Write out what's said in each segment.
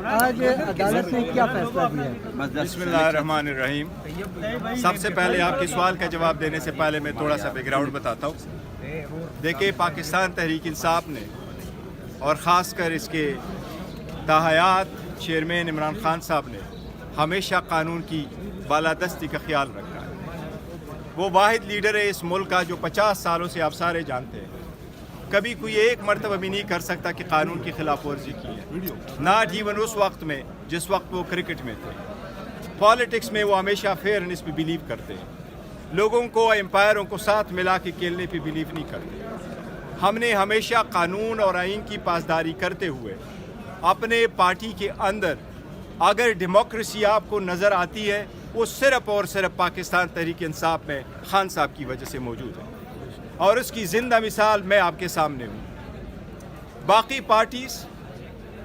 آج عدالت نے کیا فیصلہ دیا ہے؟ بسم اللہ الرحمن الرحیم. سب سے پہلے آپ کے سوال کا جواب دینے سے پہلے میں تھوڑا سا بیک گراؤنڈ بتاتا ہوں. دیکھیں، پاکستان تحریک انصاف نے اور خاص کر اس کے تاحیات چیئرمین عمران خان صاحب نے ہمیشہ قانون کی بالادستی کا خیال رکھا ہے. وہ واحد لیڈر ہے اس ملک کا جو 50 سالوں سے آپ سارے جانتے ہیں کبھی کوئی ایک مرتبہ بھی نہیں کر سکتا کہ قانون کی خلاف ورزی کی ہے. ناٹ ایون اس وقت میں جس وقت وہ کرکٹ میں تھے. پالیٹکس میں وہ ہمیشہ فیئرنس پہ بلیو کرتے ہیں. لوگوں کو، امپائروں کو ساتھ ملا کے کھیلنے پہ بلیو نہیں کرتے. ہم نے ہمیشہ قانون اور آئین کی پاسداری کرتے ہوئے اپنے پارٹی کے اندر اگر ڈیموکریسی آپ کو نظر آتی ہے وہ صرف اور صرف پاکستان تحریک انصاف میں خان صاحب کی وجہ سے موجود ہے، اور اس کی زندہ مثال میں آپ کے سامنے ہوں. باقی پارٹیز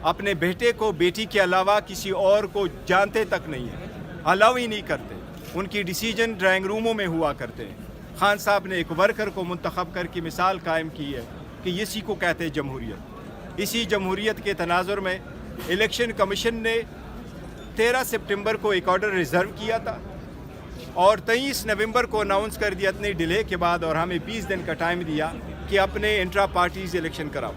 اپنے بیٹے کو، بیٹی کے علاوہ کسی اور کو جانتے تک نہیں ہیں، الاؤ ہی نہیں کرتے. ان کی ڈیسیجن ڈرائنگ روموں میں ہوا کرتے ہیں. خان صاحب نے ایک ورکر کو منتخب کر کے مثال قائم کی ہے کہ اسی کو کہتے ہیں جمہوریت. اسی جمہوریت کے تناظر میں الیکشن کمیشن نے 13 سپٹمبر کو ایک آرڈر ریزرو کیا تھا اور 23 نومبر کو اناؤنس کر دیا اتنی ڈیلے کے بعد، اور ہمیں 20 دن کا ٹائم دیا کہ اپنے انٹرا پارٹیز الیکشن کراؤ.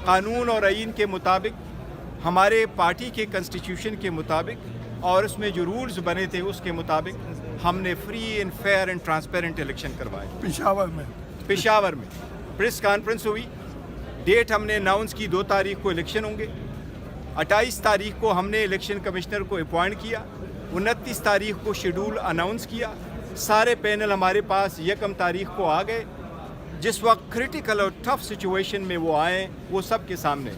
قانون اور آئین کے مطابق، ہمارے پارٹی کے کنسٹیٹیوشن کے مطابق اور اس میں جو رولز بنے تھے اس کے مطابق ہم نے free and fair and transparent election کروائے. پشاور میں پریس کانفرنس ہوئی. ڈیٹ ہم نے اناؤنس کی، 2 تاریخ کو الیکشن ہوں گے. 28 تاریخ کو ہم نے الیکشن کمشنر کو اپوائنٹ کیا. 29 تاریخ کو شیڈول اناؤنس کیا. سارے پینل ہمارے پاس 1 تاریخ کو آ گئے. جس وقت کرٹیکل اور ٹف سچویشن میں وہ آئے وہ سب کے سامنے.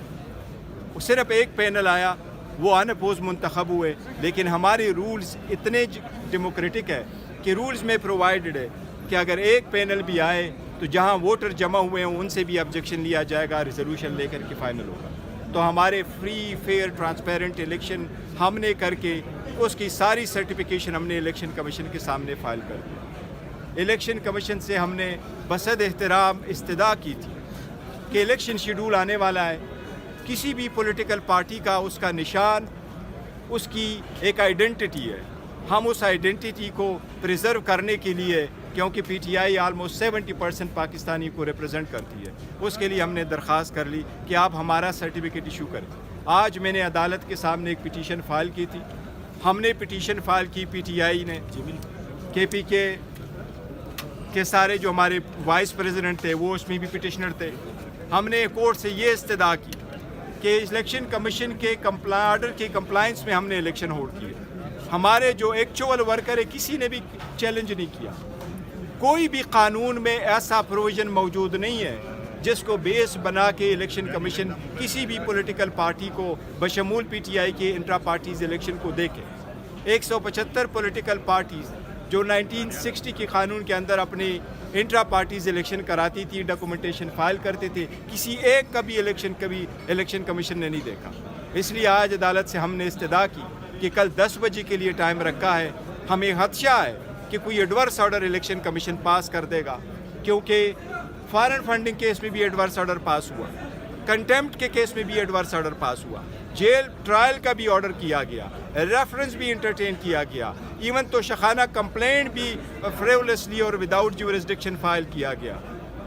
صرف ایک پینل آیا، وہ ان اپوز منتخب ہوئے. لیکن ہمارے رولز اتنے ڈیموکریٹک ہے کہ رولز میں پرووائڈڈ ہے کہ اگر ایک پینل بھی آئے تو جہاں ووٹر جمع ہوئے ہیں ان سے بھی آبجیکشن لیا جائے گا، ریزولوشن لے کر کے فائنل ہوگا. تو ہمارے فری فیئر ٹرانسپیرنٹ الیکشن ہم نے کر کے اس کی ساری سرٹیفکیشن ہم نے الیکشن کمیشن کے سامنے فائل کر دی. الیکشن کمیشن سے ہم نے بصد احترام استدعا کی تھی کہ الیکشن شیڈول آنے والا ہے. کسی بھی پولیٹیکل پارٹی کا اس کا نشان، اس کی ایک آئیڈینٹی ہے. ہم اس آئیڈینٹی کو پریزرو کرنے کے لیے، کیونکہ P T I almost 70% Pakistani کو ریپرزینٹ کرتی ہے، اس کے لیے ہم نے درخواست کر لی کہ آپ ہمارا سرٹیفکیٹ ایشو کریں. آج میں نے عدالت کے سامنے ایک پٹیشن فائل کی تھی. ہم نے پٹیشن فائل کی، پی ٹی آئی نے، کے پی کے سارے جو ہمارے وائس پریزیڈنٹ تھے وہ اس میں بھی پٹیشنر تھے. ہم نے کورٹ سے یہ استدعا کی کہ الیکشن کمیشن کے آرڈر کے کمپلائنس میں ہم نے الیکشن ہولڈ کیے. ہمارے جو ایکچوئل ورکر ہے کسی نے بھی چیلنج نہیں کیا. کوئی بھی قانون میں ایسا پروویژن موجود نہیں ہے جس کو بیس بنا کے الیکشن کمیشن کسی بھی پولیٹیکل پارٹی کو بشمول پی ٹی آئی کے انٹرا پارٹیز الیکشن کو دیکھے. 175 پولیٹیکل پارٹیز جو 1960 کے قانون کے اندر اپنی انٹرا پارٹیز الیکشن کراتی تھی، ڈاکومنٹیشن فائل کرتے تھے، کسی ایک کا بھی الیکشن کمیشن نے نہیں دیکھا. اس لیے آج عدالت سے ہم نے استدعا کی کہ کل 10 بجے کے لیے ٹائم رکھا ہے. ہمیں خدشہ ہے کہ کوئی ایڈورس آرڈر الیکشن کمیشن پاس کر دے گا، کیونکہ فارن فنڈنگ کیس میں بھی ایڈورس آرڈر پاس ہوا، کنٹیمپٹ کے کیس میں بھی ایڈورس آرڈر پاس ہوا، جیل ٹرائل کا بھی آرڈر کیا گیا، ریفرنس بھی انٹرٹین کیا گیا، ایون تو شخانہ کمپلینٹ بھی فریولیسلی اور وداؤٹ جورسڈکشن فائل کیا گیا،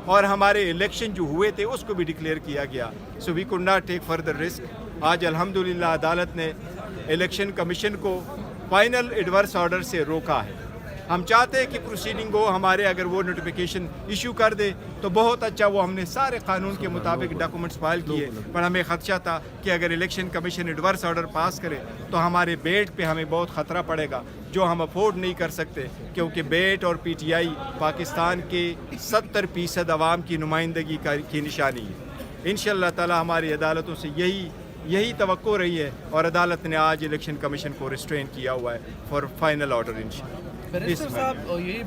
اور ہمارے الیکشن جو ہوئے تھے اس کو بھی ڈکلیئر کیا گیا. So we could not take further risk. آج الحمدللہ عدالت نے الیکشن کمیشن کو فائنل ایڈورس آرڈر سے روکا ہے. ہم چاہتے ہیں کہ پروسیڈنگ ہو ہمارے، اگر وہ نوٹیفیکیشن ایشو کر دے تو بہت اچھا. وہ ہم نے سارے قانون کے مطابق ڈاکومنٹس فائل کیے، پر ہمیں خدشہ تھا کہ اگر الیکشن کمیشن ایڈورس آرڈر پاس کرے تو ہمارے بیٹ پہ ہمیں بہت خطرہ پڑے گا، جو ہم افورڈ نہیں کر سکتے، کیونکہ بیٹ اور پی ٹی آئی پاکستان کے 70% عوام کی نمائندگی کی نشانی ہے. انشاءاللہ تعالی ہماری عدالتوں سے یہی توقع رہی ہے، اور عدالت نے آج الیکشن کمیشن کو ریسٹرین کیا ہوا ہے فار فائنل آرڈر انشاءاللہ. بیرسٹر صاحب یہی